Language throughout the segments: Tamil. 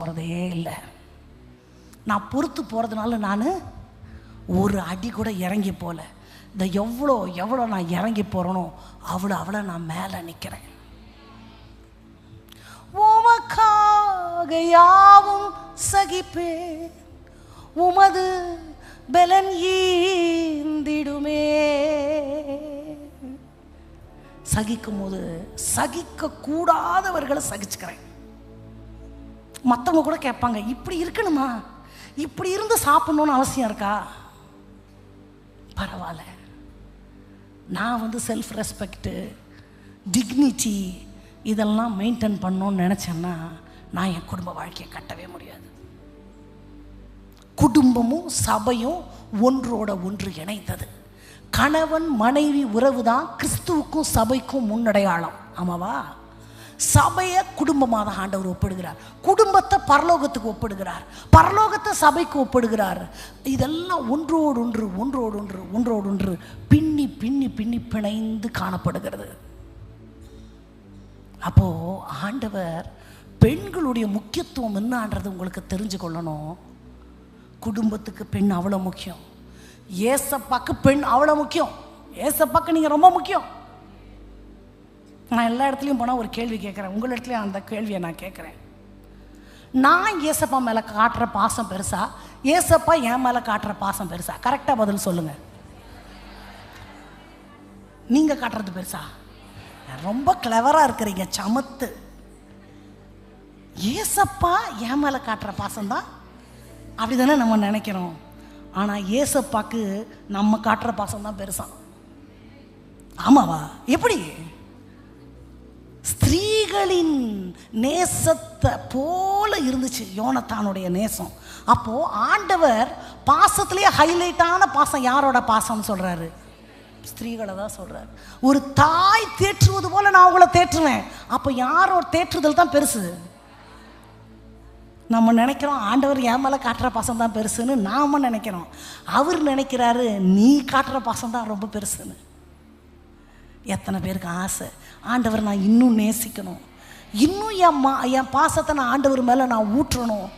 போகிறதே இல்லை. நான் பொறுத்து போகிறதுனால நான் ஒரு அடி கூட இறங்கி போகல. இந்த எவ்வளோ நான் இறங்கி போகிறேனோ அவ்வளோ நான் மேலே நிற்கிறேன். உமக்காக யாவும் சகிப்பேன், உமது பலன் ஈந்திடுமே. சகிக்கும் போது சகிக்க கூடாதவர்களை சகிச்சுக்கிறேன். மற்றவங்க கூட கேட்பாங்க, இப்படி இருக்கணுமா, இப்படி இருந்து சாப்பிடணும்னு அவசியம் இருக்கா? பரவாயில்ல, நான் செல்ஃப் ரெஸ்பெக்டு, டிக்னிட்டி இதெல்லாம் மெயின்டைன் பண்ணணும்னு நினச்சேன்னா நான் என் குடும்ப வாழ்க்கையை கட்டவே முடியாது. குடும்பமும் சபையும் ஒன்றோட ஒன்று இணைந்தது. கணவன் மனைவி உறவு தான் கிறிஸ்துவுக்கும் சபைக்கும் முன்னடையாளம். ஆமாவா? சபையை குடும்பமாக தான் ஆண்டவர் ஒப்பிடுகிறார். குடும்பத்தை பரலோகத்துக்கு ஒப்பிடுகிறார், பரலோகத்தை சபைக்கு ஒப்பிடுகிறார். இதெல்லாம் ஒன்றோடொன்று பின்னி பின்னி பின்னி பிணைந்து காணப்படுகிறது. அப்போ ஆண்டவர் பெண்களுடைய முக்கியத்துவம் என்னன்றது உங்களுக்கு தெரிஞ்சு கொள்ளணும். குடும்பத்துக்கு பெண் அவ்வளோ முக்கியம், ஏசப்பாக்கு பெண் அவ்வளோ முக்கியம். ஏசப்பாக்கு நீங்கள் ரொம்ப முக்கியம். நான் எல்லா இடத்துலையும் போனால் ஒரு கேள்வி கேட்குறேன், உங்கள் இடத்துலையும் அந்த கேள்வியை நான் கேட்குறேன். நான் ஏசப்பா மேலே காட்டுற பாசம் பெருசா, ஏசப்பா என் மேலே காட்டுற பாசம் பெருசா? கரெக்டாக பதில் சொல்லுங்கள். நீங்கள் காட்டுறது பெருசா? ரொம்ப கிளவராக இருக்கிறீங்க, சமத்து. ஏசப்பா என் மேலே காட்டுற பாசம்தான் அப்படி தானே நம்ம நினைக்கிறோம். ஆனால் ஏசப்பாக்கு நம்ம காட்டுற பாசம் தான் பெருசாம். ஆமாவா? எப்படி? ஸ்திரீகளின் நேசத்தை போல இருந்துச்சு யோனத்தானுடைய நேசம். அப்போ ஆண்டவர் பாசத்திலேயே ஹைலைட்டான பாசம் யாரோட பாசம்னு சொல்றாரு? ஸ்திரீகளை தான் சொல்றாரு. ஒரு தாய் தேற்றுவது போல நான் உங்களை தேற்றுவேன். அப்போ யாரோட தேற்றுதல் தான் பெருசு? நம்ம நினைக்கிறோம் ஆண்டவர் என் மேலே காட்டுற பாசம் தான் பெருசுன்னு நாம நினைக்கிறோம். அவர் நினைக்கிறாரு நீ காட்டுற பாசம் தான் ரொம்ப பெருசுன்னு. எத்தனை பேருக்கு ஆசை, ஆண்டவர் நான் இன்னும் நேசிக்கணும், இன்னும் என் பாசத்தை நான் ஆண்டவர் மேலே நான் ஊற்றணும்,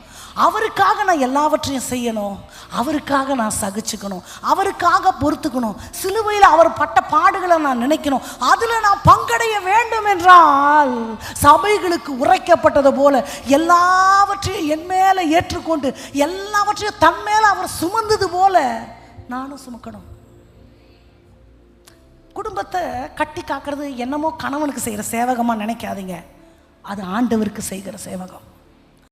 அவருக்காக நான் எல்லாவற்றையும் செய்யணும், அவருக்காக நான் சகிச்சுக்கணும், அவருக்காக பொறுத்துக்கணும், சிலுவையில் அவர் பட்ட பாடுகளை நான் நினைக்கணும், அதில் நான் பங்கடைய வேண்டும் என்றால் சபைகளுக்கு உரைக்கப்பட்டது போல எல்லாவற்றையும் என் மேலே ஏற்றுக்கொண்டு எல்லாவற்றையும் தன் மேலே அவர் சுமந்தது போல நானும் சுமக்கணும். குடும்பத்தை கட்டி காக்கிறது என்னமோ கணவனுக்கு செய்கிற சேவகமாக நினைக்காதீங்க, அது ஆண்டவருக்கு செய்கிற சேவகம்.